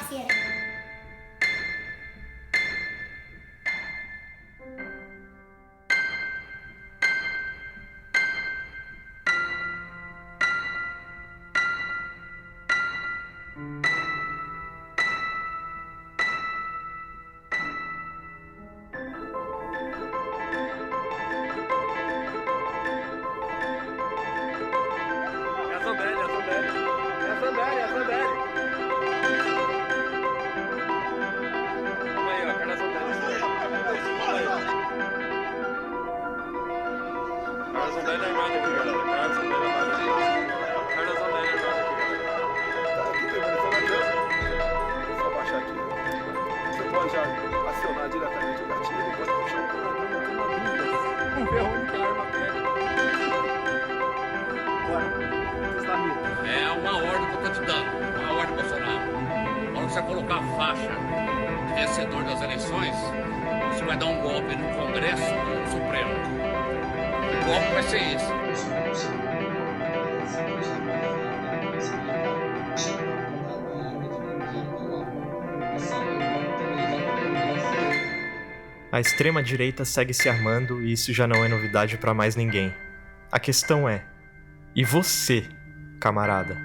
parceiro. É a Zambelli. Calma aí, ó, Carla Zambelli. Carla Zambelli armada aqui, galera. Carla Zambelli armada aqui. Carla Zambelli armada aqui, galera. Tá aqui, tem só baixar aqui. Você pode já acionar diretamente o gatilho e depois puxar o comando. Vamos ver onde a arma pega. É uma ordem que eu tô te dando, uma ordem Bolsonaro. Quando você colocar a faixa vencedor das eleições, você vai dar um golpe no Congresso e no Supremo. O golpe vai ser esse. A extrema-direita segue se armando e isso já não é novidade para mais ninguém. A questão é: e você, camarada?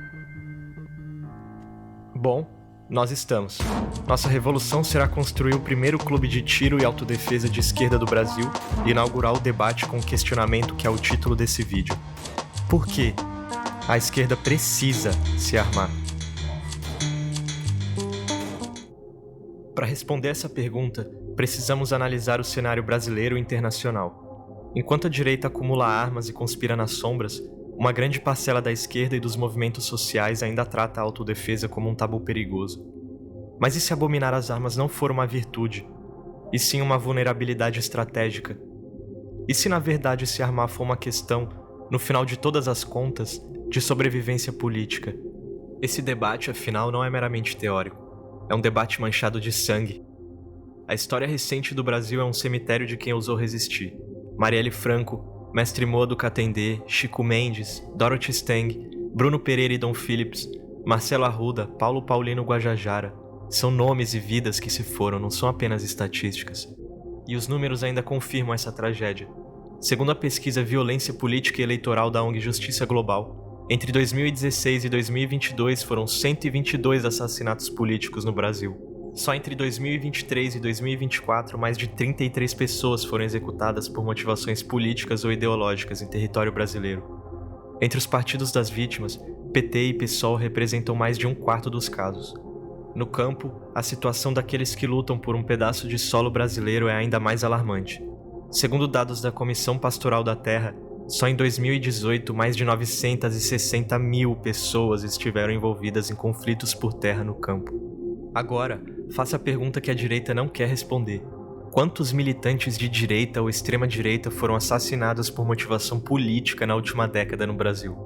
Bom, nós estamos. Nossa revolução será construir o primeiro clube de tiro e autodefesa de esquerda do Brasil e inaugurar o debate com o questionamento que é o título desse vídeo. Por quê? A esquerda precisa se armar. Para responder essa pergunta, precisamos analisar o cenário brasileiro e internacional. Enquanto a direita acumula armas e conspira nas sombras, uma grande parcela da esquerda e dos movimentos sociais ainda trata a autodefesa como um tabu perigoso. Mas e se abominar as armas não for uma virtude, e sim uma vulnerabilidade estratégica? E se na verdade se armar for uma questão, no final de todas as contas, de sobrevivência política? Esse debate, afinal, não é meramente teórico. É um debate manchado de sangue. A história recente do Brasil é um cemitério de quem ousou resistir. Marielle Franco, Mestre Moa do Catendê, Chico Mendes, Dorothy Stang, Bruno Pereira e Dom Phillips, Marcelo Arruda, Paulo Paulino Guajajara. São nomes e vidas que se foram, não são apenas estatísticas. E os números ainda confirmam essa tragédia. Segundo a pesquisa Violência Política e Eleitoral da ONG Justiça Global, entre 2016 e 2022 foram 122 assassinatos políticos no Brasil. Só entre 2023 e 2024, mais de 33 pessoas foram executadas por motivações políticas ou ideológicas em território brasileiro. Entre os partidos das vítimas, PT e PSOL representam mais de 1/4 dos casos. No campo, a situação daqueles que lutam por um pedaço de solo brasileiro é ainda mais alarmante. Segundo dados da Comissão Pastoral da Terra, só em 2018, mais de 960 mil pessoas estiveram envolvidas em conflitos por terra no campo. Agora, faça a pergunta que a direita não quer responder. Quantos militantes de direita ou extrema-direita foram assassinados por motivação política na última década no Brasil?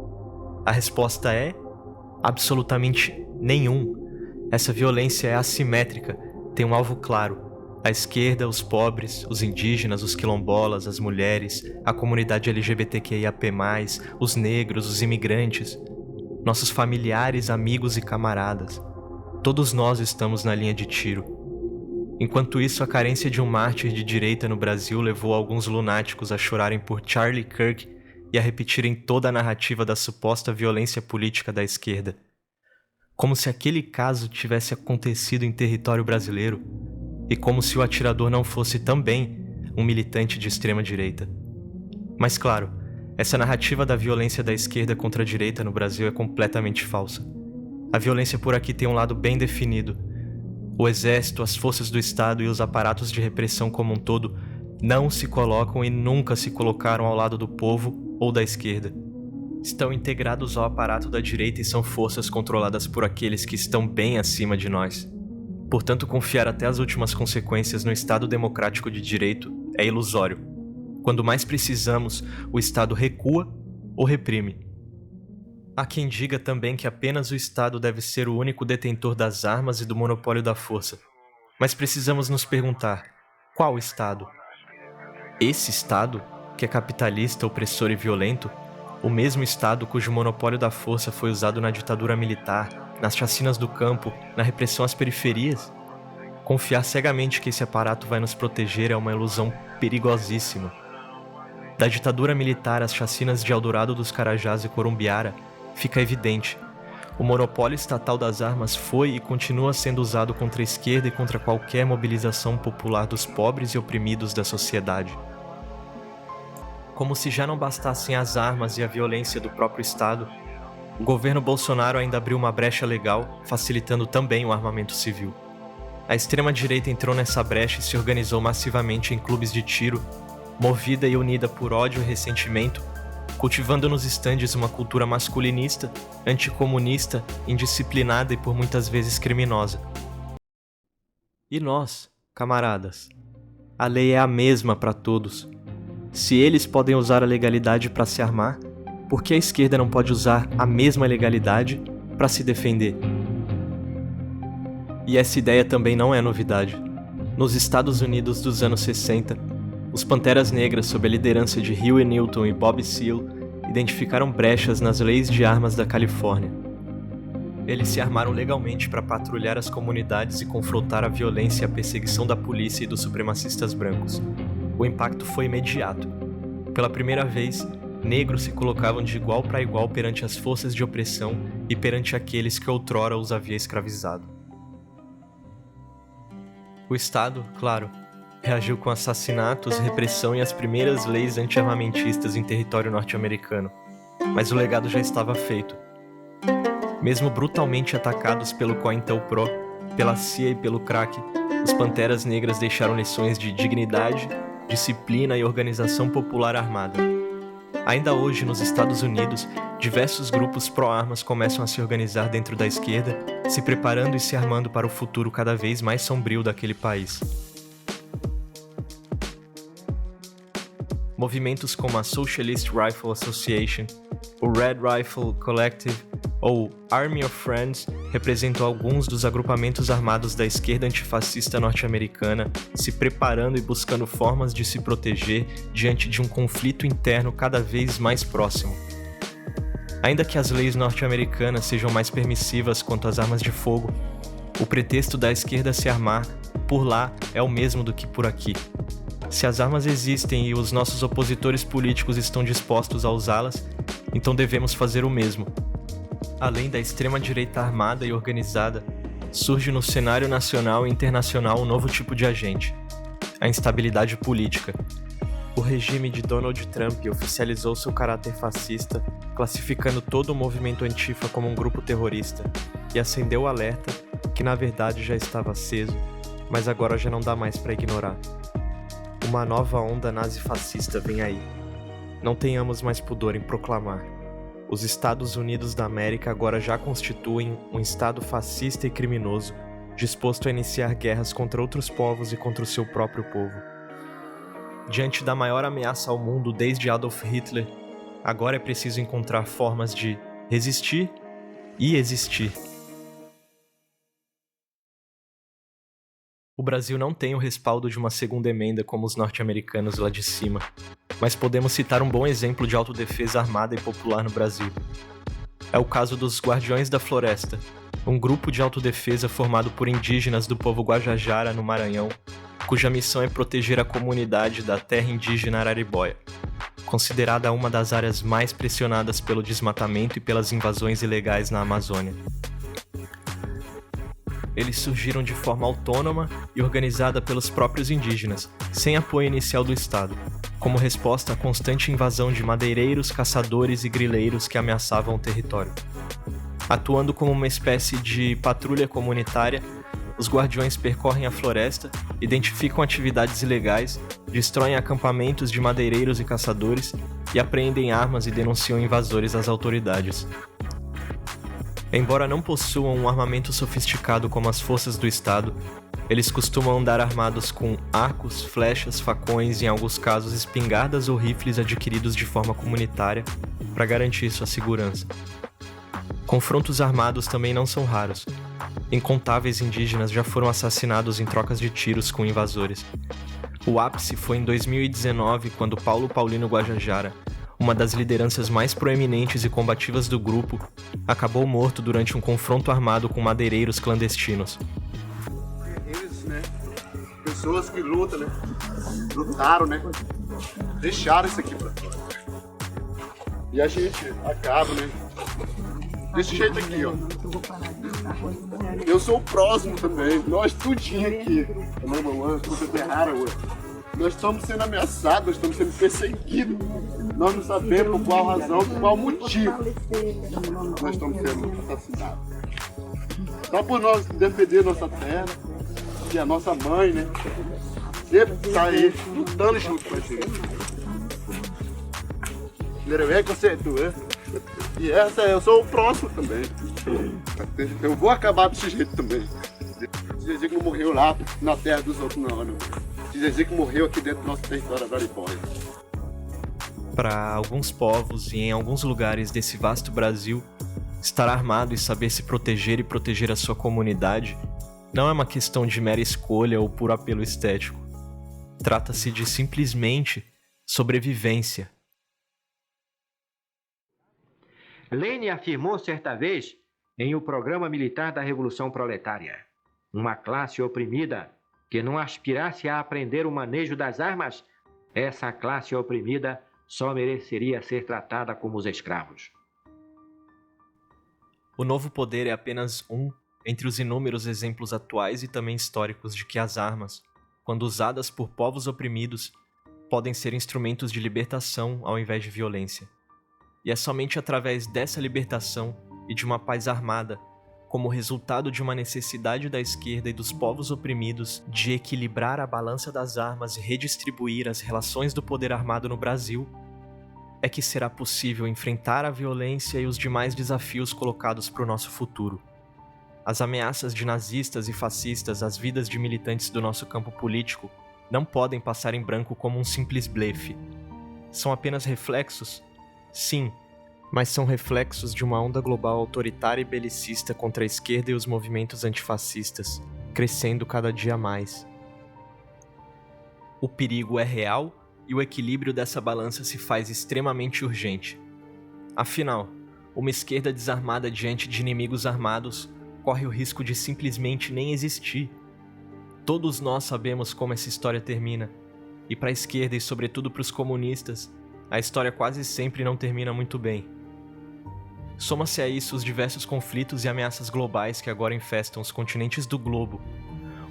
A resposta é: absolutamente nenhum. Essa violência é assimétrica, tem um alvo claro. A esquerda, os pobres, os indígenas, os quilombolas, as mulheres, a comunidade LGBTQIAP+, os negros, os imigrantes, nossos familiares, amigos e camaradas. Todos nós estamos na linha de tiro. Enquanto isso, a carência de um mártir de direita no Brasil levou alguns lunáticos a chorarem por Charlie Kirk e a repetirem toda a narrativa da suposta violência política da esquerda. Como se aquele caso tivesse acontecido em território brasileiro, e como se o atirador não fosse também um militante de extrema-direita. Mas claro, essa narrativa da violência da esquerda contra a direita no Brasil é completamente falsa. A violência por aqui tem um lado bem definido. O exército, as forças do Estado e os aparatos de repressão como um todo não se colocam e nunca se colocaram ao lado do povo ou da esquerda. Estão integrados ao aparato da direita e são forças controladas por aqueles que estão bem acima de nós. Portanto, confiar até as últimas consequências no Estado democrático de direito é ilusório. Quando mais precisamos, o Estado recua ou reprime. Há quem diga também que apenas o Estado deve ser o único detentor das armas e do monopólio da força. Mas precisamos nos perguntar: qual Estado? Esse Estado, que é capitalista, opressor e violento? O mesmo Estado cujo monopólio da força foi usado na ditadura militar, nas chacinas do campo, na repressão às periferias? Confiar cegamente que esse aparato vai nos proteger é uma ilusão perigosíssima. Da ditadura militar às chacinas de Eldorado dos Carajás e Corumbiara, fica evidente: o monopólio estatal das armas foi e continua sendo usado contra a esquerda e contra qualquer mobilização popular dos pobres e oprimidos da sociedade. Como se já não bastassem as armas e a violência do próprio Estado, o governo Bolsonaro ainda abriu uma brecha legal, facilitando também o armamento civil. A extrema-direita entrou nessa brecha e se organizou massivamente em clubes de tiro, movida e unida por ódio e ressentimento, cultivando nos estandes uma cultura masculinista, anticomunista, indisciplinada e por muitas vezes criminosa. E nós, camaradas? A lei é a mesma para todos. Se eles podem usar a legalidade para se armar, por que a esquerda não pode usar a mesma legalidade para se defender? E essa ideia também não é novidade. Nos Estados Unidos dos anos 60, os Panteras Negras, sob a liderança de Huey Newton e Bob Seale, identificaram brechas nas leis de armas da Califórnia. Eles se armaram legalmente para patrulhar as comunidades e confrontar a violência e a perseguição da polícia e dos supremacistas brancos. O impacto foi imediato. Pela primeira vez, negros se colocavam de igual para igual perante as forças de opressão e perante aqueles que outrora os havia escravizado. O Estado, claro, reagiu com assassinatos, repressão e as primeiras leis anti-armamentistas em território norte-americano, mas o legado já estava feito. Mesmo brutalmente atacados pelo COINTELPRO, pela CIA e pelo crack, os Panteras Negras deixaram lições de dignidade, disciplina e organização popular armada. Ainda hoje, nos Estados Unidos, diversos grupos pró-armas começam a se organizar dentro da esquerda, se preparando e se armando para o futuro cada vez mais sombrio daquele país. Movimentos como a Socialist Rifle Association, o Red Rifle Collective ou Army of Friends representam alguns dos agrupamentos armados da esquerda antifascista norte-americana, se preparando e buscando formas de se proteger diante de um conflito interno cada vez mais próximo. Ainda que as leis norte-americanas sejam mais permissivas quanto às armas de fogo, o pretexto da esquerda se armar por lá é o mesmo do que por aqui. Se as armas existem e os nossos opositores políticos estão dispostos a usá-las, então devemos fazer o mesmo. Além da extrema-direita armada e organizada, surge no cenário nacional e internacional um novo tipo de agente: a instabilidade política. O regime de Donald Trump oficializou seu caráter fascista, classificando todo o movimento Antifa como um grupo terrorista, e acendeu o alerta, que na verdade já estava aceso, mas agora já não dá mais para ignorar. Uma nova onda nazi-fascista vem aí. Não tenhamos mais pudor em proclamar: os Estados Unidos da América agora já constituem um Estado fascista e criminoso, disposto a iniciar guerras contra outros povos e contra o seu próprio povo. Diante da maior ameaça ao mundo desde Adolf Hitler, agora é preciso encontrar formas de resistir e existir. O Brasil não tem o respaldo de uma segunda emenda como os norte-americanos lá de cima, mas podemos citar um bom exemplo de autodefesa armada e popular no Brasil. É o caso dos Guardiões da Floresta, um grupo de autodefesa formado por indígenas do povo Guajajara, no Maranhão, cuja missão é proteger a comunidade da terra indígena Araribóia, considerada uma das áreas mais pressionadas pelo desmatamento e pelas invasões ilegais na Amazônia. Eles surgiram de forma autônoma e organizada pelos próprios indígenas, sem apoio inicial do Estado, como resposta à constante invasão de madeireiros, caçadores e grileiros que ameaçavam o território. Atuando como uma espécie de patrulha comunitária, os guardiões percorrem a floresta, identificam atividades ilegais, destroem acampamentos de madeireiros e caçadores e apreendem armas e denunciam invasores às autoridades. Embora não possuam um armamento sofisticado como as forças do Estado, eles costumam andar armados com arcos, flechas, facões e, em alguns casos, espingardas ou rifles adquiridos de forma comunitária para garantir sua segurança. Confrontos armados também não são raros. Incontáveis indígenas já foram assassinados em trocas de tiros com invasores. O ápice foi em 2019, quando Paulo Paulino Guajajara, uma das lideranças mais proeminentes e combativas do grupo, acabou morto durante um confronto armado com madeireiros clandestinos. Eles, né, pessoas que lutam, né, lutaram, né, deixaram isso aqui pra fora. E a gente acaba, né, desse jeito aqui, ó. Eu sou o próximo também, nós tudinho aqui. Nós estamos sendo ameaçados, nós estamos sendo perseguidos. Nós não sabemos por qual razão, por qual motivo nós estamos sendo assassinados. Só por nós defender nossa terra, que é a nossa mãe, né? Sempre está aí lutando junto com a gente. E essa eu sou o próximo também. Eu vou acabar desse jeito também. Dizer que não morreu lá na terra dos outros, não. Dizer que morreu aqui dentro do nosso território Araribóia. Para alguns povos e em alguns lugares desse vasto Brasil, estar armado e saber se proteger e proteger a sua comunidade não é uma questão de mera escolha ou puro apelo estético. Trata-se de simplesmente sobrevivência. Lênin afirmou certa vez em O Programa Militar da Revolução Proletária: uma classe oprimida que não aspirasse a aprender o manejo das armas, essa classe oprimida só mereceria ser tratada como os escravos. O novo poder é apenas um entre os inúmeros exemplos atuais e também históricos de que as armas, quando usadas por povos oprimidos, podem ser instrumentos de libertação ao invés de violência. E é somente através dessa libertação e de uma paz armada, como resultado de uma necessidade da esquerda e dos povos oprimidos de equilibrar a balança das armas e redistribuir as relações do poder armado no Brasil, é que será possível enfrentar a violência e os demais desafios colocados para o nosso futuro. As ameaças de nazistas e fascistas às vidas de militantes do nosso campo político não podem passar em branco como um simples blefe. São apenas reflexos? Sim, mas são reflexos de uma onda global autoritária e belicista contra a esquerda e os movimentos antifascistas, crescendo cada dia mais. O perigo é real e o equilíbrio dessa balança se faz extremamente urgente. Afinal, uma esquerda desarmada diante de inimigos armados corre o risco de simplesmente nem existir. Todos nós sabemos como essa história termina, e para a esquerda e sobretudo para os comunistas, a história quase sempre não termina muito bem. Soma-se a isso os diversos conflitos e ameaças globais que agora infestam os continentes do globo.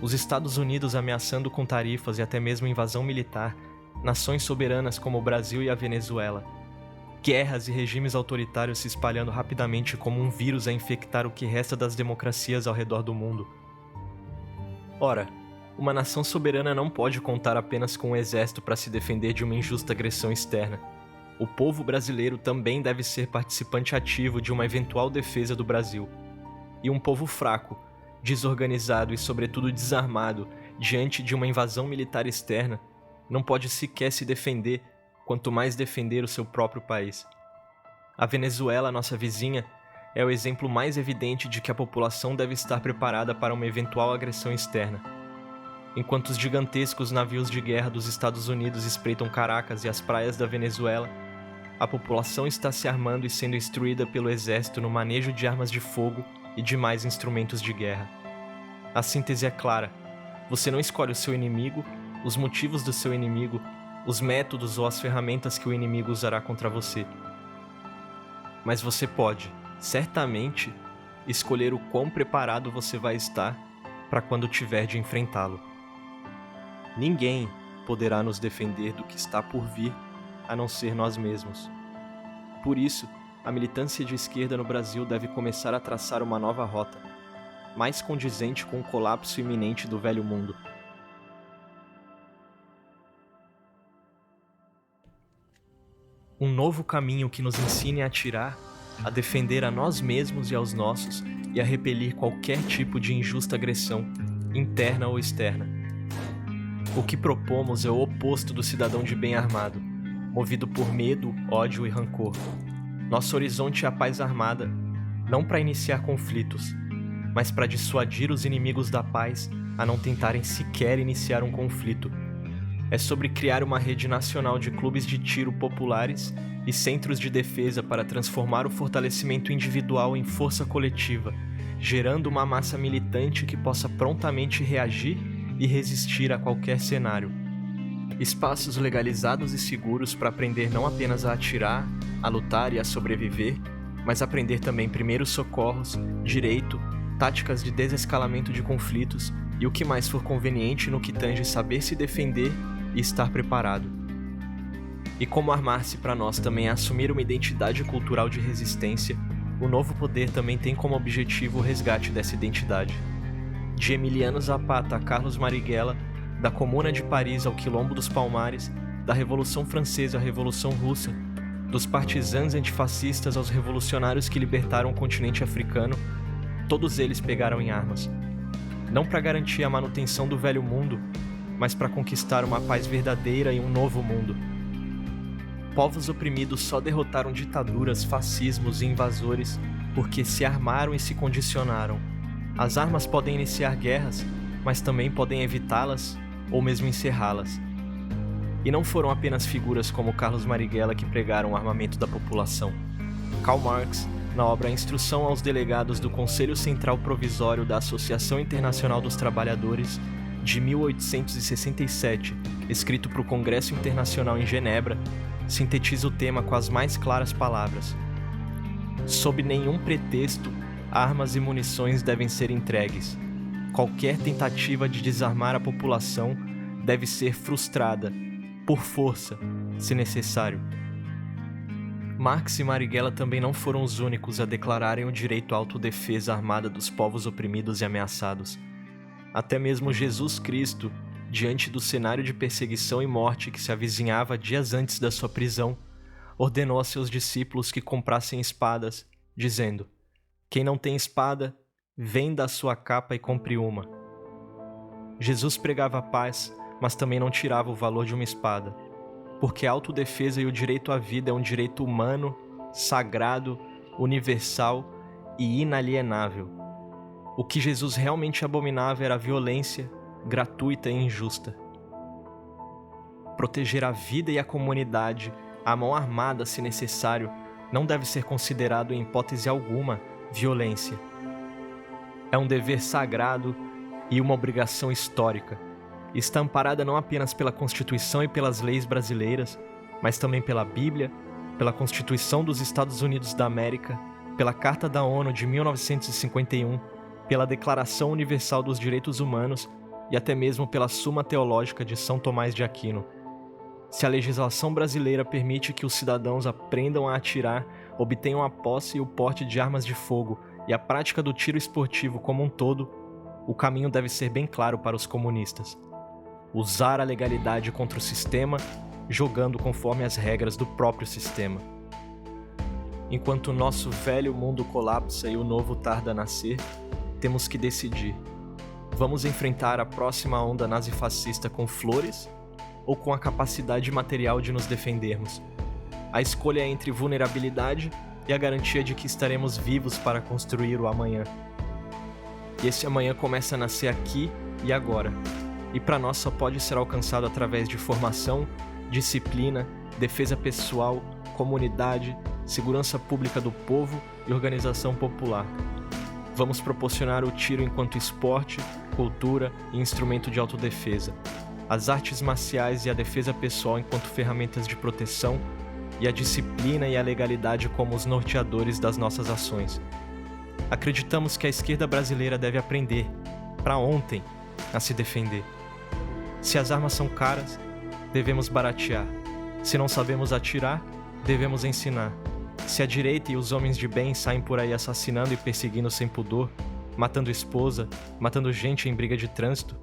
Os Estados Unidos ameaçando com tarifas e até mesmo invasão militar nações soberanas como o Brasil e a Venezuela. Guerras e regimes autoritários se espalhando rapidamente como um vírus a infectar o que resta das democracias ao redor do mundo. Ora, uma nação soberana não pode contar apenas com um exército para se defender de uma injusta agressão externa. O povo brasileiro também deve ser participante ativo de uma eventual defesa do Brasil. E um povo fraco, desorganizado e sobretudo desarmado diante de uma invasão militar externa não pode sequer se defender, quanto mais defender o seu próprio país. A Venezuela, nossa vizinha, é o exemplo mais evidente de que a população deve estar preparada para uma eventual agressão externa. Enquanto os gigantescos navios de guerra dos Estados Unidos espreitam Caracas e as praias da Venezuela, a população está se armando e sendo instruída pelo exército no manejo de armas de fogo e demais instrumentos de guerra. A síntese é clara: você não escolhe o seu inimigo, os motivos do seu inimigo, os métodos ou as ferramentas que o inimigo usará contra você. Mas você pode, certamente, escolher o quão preparado você vai estar para quando tiver de enfrentá-lo. Ninguém poderá nos defender do que está por vir, a não ser nós mesmos. Por isso, a militância de esquerda no Brasil deve começar a traçar uma nova rota, mais condizente com o colapso iminente do velho mundo. Um novo caminho que nos ensine a atirar, a defender a nós mesmos e aos nossos e a repelir qualquer tipo de injusta agressão, interna ou externa. O que propomos é o oposto do cidadão de bem armado, movido por medo, ódio e rancor. Nosso horizonte é a paz armada, não para iniciar conflitos, mas para dissuadir os inimigos da paz a não tentarem sequer iniciar um conflito. É sobre criar uma rede nacional de clubes de tiro populares e centros de defesa para transformar o fortalecimento individual em força coletiva, gerando uma massa militante que possa prontamente reagir e resistir a qualquer cenário. Espaços legalizados e seguros para aprender não apenas a atirar, a lutar e a sobreviver, mas aprender também primeiros socorros, direito, táticas de desescalamento de conflitos e o que mais for conveniente no que tange saber se defender e estar preparado. E como armar-se para nós também é assumir uma identidade cultural de resistência, o novo poder também tem como objetivo o resgate dessa identidade. De Emiliano Zapata a Carlos Marighella, da Comuna de Paris ao Quilombo dos Palmares, da Revolução Francesa à Revolução Russa, dos partisãs antifascistas aos revolucionários que libertaram o continente africano, todos eles pegaram em armas. Não para garantir a manutenção do velho mundo, mas para conquistar uma paz verdadeira e um novo mundo. Povos oprimidos só derrotaram ditaduras, fascismos e invasores porque se armaram e se condicionaram. As armas podem iniciar guerras, mas também podem evitá-las ou mesmo encerrá-las. E não foram apenas figuras como Carlos Marighella que pregaram o armamento da população. Karl Marx, na obra Instrução aos Delegados do Conselho Central Provisório da Associação Internacional dos Trabalhadores, de 1867, escrito para o Congresso Internacional em Genebra, sintetiza o tema com as mais claras palavras. Sob nenhum pretexto, armas e munições devem ser entregues. Qualquer tentativa de desarmar a população deve ser frustrada, por força, se necessário. Marx e Marighella também não foram os únicos a declararem o direito à autodefesa armada dos povos oprimidos e ameaçados. Até mesmo Jesus Cristo, diante do cenário de perseguição e morte que se avizinhava dias antes da sua prisão, ordenou a seus discípulos que comprassem espadas, dizendo: "Quem não tem espada, venda a sua capa e compre uma." Jesus pregava a paz, mas também não tirava o valor de uma espada, porque a autodefesa e o direito à vida é um direito humano, sagrado, universal e inalienável. O que Jesus realmente abominava era a violência, gratuita e injusta. Proteger a vida e a comunidade, à mão armada se necessário, não deve ser considerado em hipótese alguma violência. É um dever sagrado e uma obrigação histórica. Está amparada não apenas pela Constituição e pelas leis brasileiras, mas também pela Bíblia, pela Constituição dos Estados Unidos da América, pela Carta da ONU de 1951, pela Declaração Universal dos Direitos Humanos e até mesmo pela Suma Teológica de São Tomás de Aquino. Se a legislação brasileira permite que os cidadãos aprendam a atirar, obtenham a posse e o porte de armas de fogo e a prática do tiro esportivo como um todo, o caminho deve ser bem claro para os comunistas: usar a legalidade contra o sistema, jogando conforme as regras do próprio sistema. Enquanto o nosso velho mundo colapsa e o novo tarda a nascer, temos que decidir: vamos enfrentar a próxima onda nazifascista com flores ou com a capacidade material de nos defendermos? A escolha é entre vulnerabilidade e a garantia de que estaremos vivos para construir o amanhã. E esse amanhã começa a nascer aqui e agora. E para nós só pode ser alcançado através de formação, disciplina, defesa pessoal, comunidade, segurança pública do povo e organização popular. Vamos proporcionar o tiro enquanto esporte, cultura e instrumento de autodefesa, as artes marciais e a defesa pessoal enquanto ferramentas de proteção, e a disciplina e a legalidade como os norteadores das nossas ações. Acreditamos que a esquerda brasileira deve aprender, para ontem, a se defender. Se as armas são caras, devemos baratear. Se não sabemos atirar, devemos ensinar. Se a direita e os homens de bem saem por aí assassinando e perseguindo sem pudor, matando esposa, matando gente em briga de trânsito,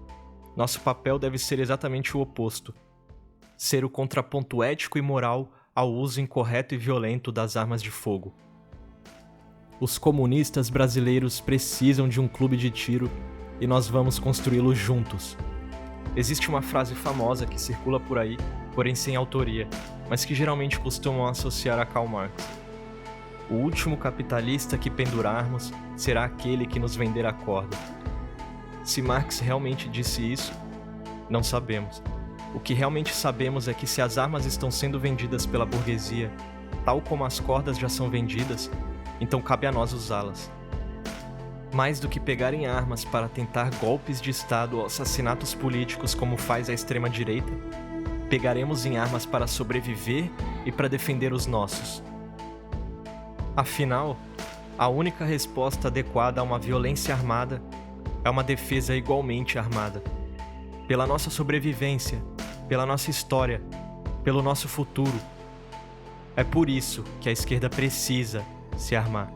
nosso papel deve ser exatamente o oposto: ser o contraponto ético e moral ao uso incorreto e violento das armas de fogo. Os comunistas brasileiros precisam de um clube de tiro e nós vamos construí-lo juntos. Existe uma frase famosa que circula por aí, porém sem autoria, mas que geralmente costumam associar a Karl Marx: o último capitalista que pendurarmos será aquele que nos vender a corda. Se Marx realmente disse isso, não sabemos. O que realmente sabemos é que se as armas estão sendo vendidas pela burguesia, tal como as cordas já são vendidas, então cabe a nós usá-las. Mais do que pegar em armas para tentar golpes de Estado ou assassinatos políticos como faz a extrema-direita, pegaremos em armas para sobreviver e para defender os nossos. Afinal, a única resposta adequada a uma violência armada é uma defesa igualmente armada. Pela nossa sobrevivência, pela nossa história, pelo nosso futuro. É por isso que a esquerda precisa se armar.